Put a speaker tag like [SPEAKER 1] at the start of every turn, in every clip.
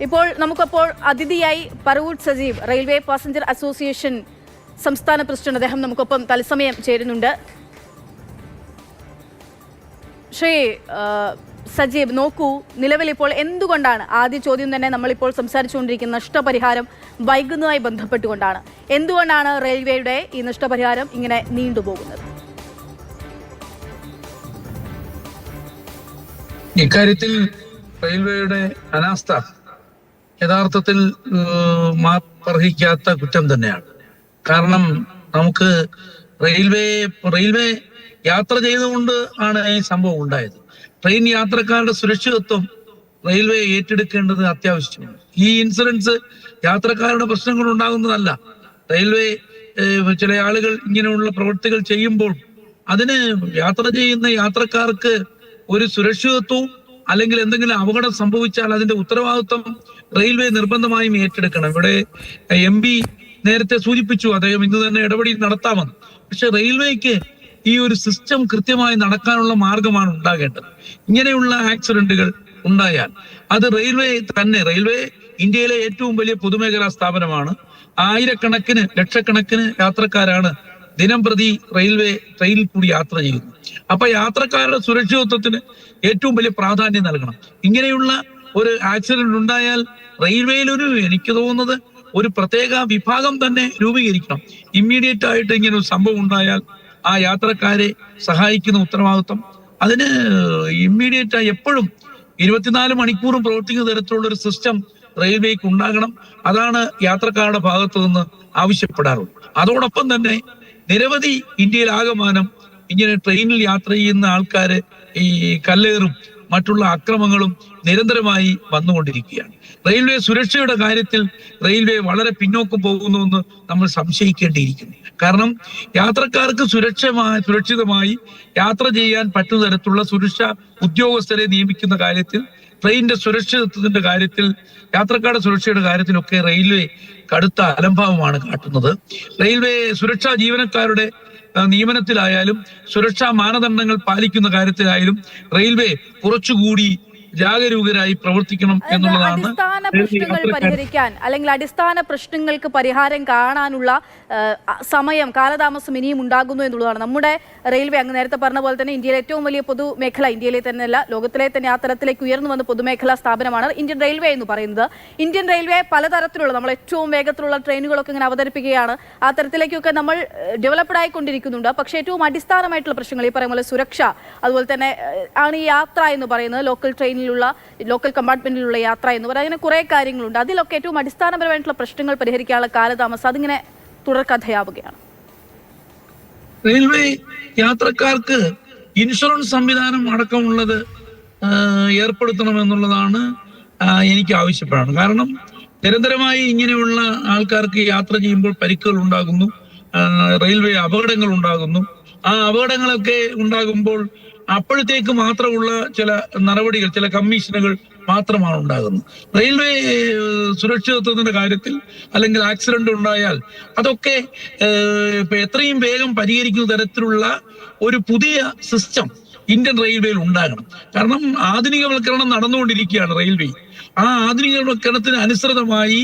[SPEAKER 1] ഇപ്പോൾ നമുക്കപ്പോൾ അതിഥിയായി Paravur Sajeev railway passenger association സംസ്ഥാന പ്രസിഡന്റ് അദ്ദേഹം നമുക്കൊപ്പം തത്സമയം ചേരുന്നുണ്ട്. ശ്രീ സജീവ്, നോക്കൂ, നിലവിൽ ഇപ്പോൾ എന്തുകൊണ്ടാണ്, ആദ്യ ചോദ്യം തന്നെ നമ്മളിപ്പോൾ സംസാരിച്ചുകൊണ്ടിരിക്കുന്ന നഷ്ടപരിഹാരം വൈകുന്നതുമായി ബന്ധപ്പെട്ടുകൊണ്ടാണ്. എന്തുകൊണ്ടാണ് റെയിൽവേയുടെ ഈ നഷ്ടപരിഹാരം ഇങ്ങനെ നീണ്ടുപോകുന്നത്?
[SPEAKER 2] ഇക്കാര്യത്തിൽ റെയിൽവേയുടെ അനാസ്ഥ യഥാർത്ഥത്തിൽ മാപ്പർഹിക്കാത്ത കുറ്റം തന്നെയാണ്. കാരണം നമുക്ക് റെയിൽവേ യാത്ര ചെയ്തുകൊണ്ട് ആണ് ഈ സംഭവം ഉണ്ടായത്. ട്രെയിൻ യാത്രക്കാരുടെ സുരക്ഷിതത്വം റെയിൽവേ ഏറ്റെടുക്കേണ്ടത് അത്യാവശ്യമാണ്. ഈ ഇൻസിഡൻസ് യാത്രക്കാരുടെ പ്രശ്നങ്ങൾ ഉണ്ടാകുന്നതല്ല. റെയിൽവേ ചില ആളുകൾ ഇങ്ങനെയുള്ള പ്രവൃത്തികൾ ചെയ്യുമ്പോൾ അതിന് യാത്ര ചെയ്യുന്ന യാത്രക്കാർക്ക് ഒരു സുരക്ഷിതത്വവും അല്ലെങ്കിൽ എന്തെങ്കിലും അപകടം സംഭവിച്ചാൽ അതിന്റെ ഉത്തരവാദിത്വം റെയിൽവേ നിർബന്ധമായും ഏറ്റെടുക്കണം. ഇവിടെ MP നേരത്തെ സൂചിപ്പിച്ചു അദ്ദേഹം ഇന്ന് തന്നെ ഇടപെടൽ നടത്താമെന്ന്. പക്ഷെ റെയിൽവേക്ക് ഈ ഒരു സിസ്റ്റം കൃത്യമായി നടക്കാനുള്ള മാർഗമാണ് ഉണ്ടാകേണ്ടത്. ഇങ്ങനെയുള്ള ആക്സിഡന്റുകൾ ഉണ്ടായാൽ അത് റെയിൽവേ ഇന്ത്യയിലെ ഏറ്റവും വലിയ പൊതുമേഖലാ സ്ഥാപനമാണ്. ആയിരക്കണക്കിന് ലക്ഷക്കണക്കിന് യാത്രക്കാരാണ് ദിനം പ്രതി റെയിൽവേ ട്രെയിനിൽ കൂടി യാത്ര ചെയ്യുന്നു. അപ്പൊ യാത്രക്കാരുടെ സുരക്ഷിതത്വത്തിന് ഏറ്റവും വലിയ പ്രാധാന്യം നൽകണം. ഇങ്ങനെയുള്ള ഒരു ആക്സിഡന്റ് ഉണ്ടായാൽ റെയിൽവേയിൽ എനിക്ക് തോന്നുന്നത് ഒരു പ്രത്യേക വിഭാഗം തന്നെ രൂപീകരിക്കണം. ഇമ്മീഡിയറ്റ് ആയിട്ട് ഇങ്ങനെ ഒരു സംഭവം ഉണ്ടായാൽ ആ യാത്രക്കാരെ സഹായിക്കുന്ന ഉത്തരവാദിത്വം അതിന് ഇമ്മീഡിയറ്റ് ആയി എപ്പോഴും 24 മണിക്കൂറും പ്രവർത്തിക്കുന്ന തരത്തിലുള്ള ഒരു സിസ്റ്റം റെയിൽവേക്ക് ഉണ്ടാകണം. അതാണ് യാത്രക്കാരുടെ ഭാഗത്തു നിന്ന് ആവശ്യപ്പെടാറുള്ളത്. അതോടൊപ്പം തന്നെ നിരവധി ഇന്ത്യയിൽ ആകമാനം ഇങ്ങനെ ട്രെയിനിൽ യാത്ര ചെയ്യുന്ന ആൾക്കാര് ഈ കല്ലേറും മറ്റുള്ള അക്രമങ്ങളും നിരന്തരമായി വന്നുകൊണ്ടിരിക്കുകയാണ്. റെയിൽവേ സുരക്ഷയുടെ കാര്യത്തിൽ റെയിൽവേ വളരെ പിന്നോക്കം പോകുന്നുവെന്ന് നമ്മൾ സംശയിക്കേണ്ടിയിരിക്കുന്നു. കാരണം യാത്രക്കാർക്ക് സുരക്ഷിതമായി യാത്ര ചെയ്യാൻ പറ്റുന്ന തരത്തിലുള്ള സുരക്ഷാ ഉദ്യോഗസ്ഥരെ നിയമിക്കുന്ന കാര്യത്തിൽ, ട്രെയിനിന്റെ സുരക്ഷിതത്വത്തിന്റെ കാര്യത്തിൽ, യാത്രക്കാരുടെ സുരക്ഷയുടെ കാര്യത്തിലൊക്കെ റെയിൽവേ കടുത്ത അലംഭാവമാണ് കാട്ടുന്നത്. റെയിൽവേ സുരക്ഷാ ജീവനക്കാരുടെ നിയമനത്തിലായാലും സുരക്ഷാ മാനദണ്ഡങ്ങൾ പാലിക്കുന്ന കാര്യത്തിലായാലും റെയിൽവേ കുറച്ചുകൂടി ജാഗരൂകരായി പ്രവർത്തിക്കണം എന്നുള്ളതാണ്.
[SPEAKER 1] അടിസ്ഥാന പ്രശ്നങ്ങൾ പരിഹരിക്കാൻ അല്ലെങ്കിൽ അടിസ്ഥാന പ്രശ്നങ്ങൾക്ക് പരിഹാരം കാണാനുള്ള സമയം, കാലതാമസം ഇനിയും ഉണ്ടാകുന്നു എന്നുള്ളതാണ്. നമ്മുടെ റെയിൽവേ അങ്ങ് നേരത്തെ പറഞ്ഞ പോലെ തന്നെ ഇന്ത്യയിലെ ഏറ്റവും വലിയ പൊതുമേഖല, ഇന്ത്യയിലെ തന്നെയല്ല ലോകത്തിലെ തന്നെ ആ തരത്തിലേക്ക് ഉയർന്നു വന്ന പൊതുമേഖലാ സ്ഥാപനമാണ് ഇന്ത്യൻ റെയിൽവേ എന്ന് പറയുന്നത്. ഇന്ത്യൻ റെയിൽവേ പലതരത്തിലുള്ള നമ്മൾ ഏറ്റവും വേഗത്തിലുള്ള ട്രെയിനുകളൊക്കെ ഇങ്ങനെ അവതരിപ്പിക്കുകയാണ്. ആ തരത്തിലേക്കൊക്കെ നമ്മൾ ഡെവലപ്ഡ് ആയിക്കൊണ്ടിരിക്കുന്നുണ്ട്. പക്ഷേ ഏറ്റവും അടിസ്ഥാനമായിട്ടുള്ള പ്രശ്നങ്ങൾ, ഈ പറയുന്ന പോലെ സുരക്ഷ, അതുപോലെ തന്നെ ആണ് ഈ യാത്ര എന്ന് പറയുന്നത്, ലോക്കൽ കമ്പാർട്ട്മെന്റിലുള്ള യാത്ര എന്ന് പറയുന്നത്, അങ്ങനെ കുറെ കാര്യങ്ങളുണ്ട്. അതിലൊക്കെ ഏറ്റവും അടിസ്ഥാനപരമായിട്ടുള്ള പ്രശ്നങ്ങൾ പരിഹരിക്കാനുള്ള കാലതാമസം അതിങ്ങനെ തുടർക്കഥയാവുകയാണ്.
[SPEAKER 2] റെയിൽവേ യാത്രക്കാർക്ക് ഇൻഷുറൻസ് സംവിധാനം അടക്കമുള്ളത് ഏർപ്പെടുത്തണമെന്നുള്ളതാണ് എനിക്ക് ആവശ്യപ്പെടാണ്. കാരണം നിരന്തരമായി ഇങ്ങനെയുള്ള ആൾക്കാർക്ക് യാത്ര ചെയ്യുമ്പോൾ പരിക്കുകൾ ഉണ്ടാകുന്നു, റെയിൽവേ അപകടങ്ങൾ ഉണ്ടാകുന്നു. ആ അപകടങ്ങളൊക്കെ ഉണ്ടാകുമ്പോൾ അപ്പോഴത്തേക്ക് മാത്രമുള്ള ചില നടപടികൾ, ചില കമ്മീഷനുകൾ മാത്രമാണ് ഉണ്ടാകുന്നത്. റെയിൽവേ സുരക്ഷിതത്വത്തിന്റെ കാര്യത്തിൽ അല്ലെങ്കിൽ ആക്സിഡന്റ് ഉണ്ടായാൽ അതൊക്കെ എത്രയും വേഗം പരിഹരിക്കുന്ന തരത്തിലുള്ള ഒരു പുതിയ സിസ്റ്റം ഇന്ത്യൻ റെയിൽവേയിൽ ഉണ്ടാകണം. കാരണം ആധുനികവൽക്കരണം നടന്നുകൊണ്ടിരിക്കുകയാണ് റെയിൽവേ. ആ ആധുനികവൽക്കരണത്തിന് അനുസൃതമായി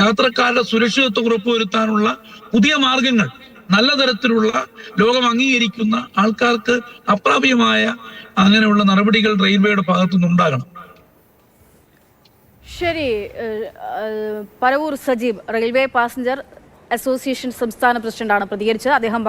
[SPEAKER 2] യാത്രക്കാരുടെ സുരക്ഷിതത്വം ഉറപ്പുവരുത്താനുള്ള പുതിയ മാർഗങ്ങൾ, നല്ല തരത്തിലുള്ള ലോകം അംഗീകരിക്കുന്ന ആൾക്കാർക്ക് അപ്രാപ്യമായ അങ്ങനെയുള്ള നടപടികൾ റെയിൽവേയുടെ ഭാഗത്തുനിന്ന് ഉണ്ടാകണം.
[SPEAKER 1] ശരി, Paravur Sajeev railway passenger association സംസ്ഥാന പ്രസിഡന്റാണ് പ്രതികരിച്ചത്. അദ്ദേഹം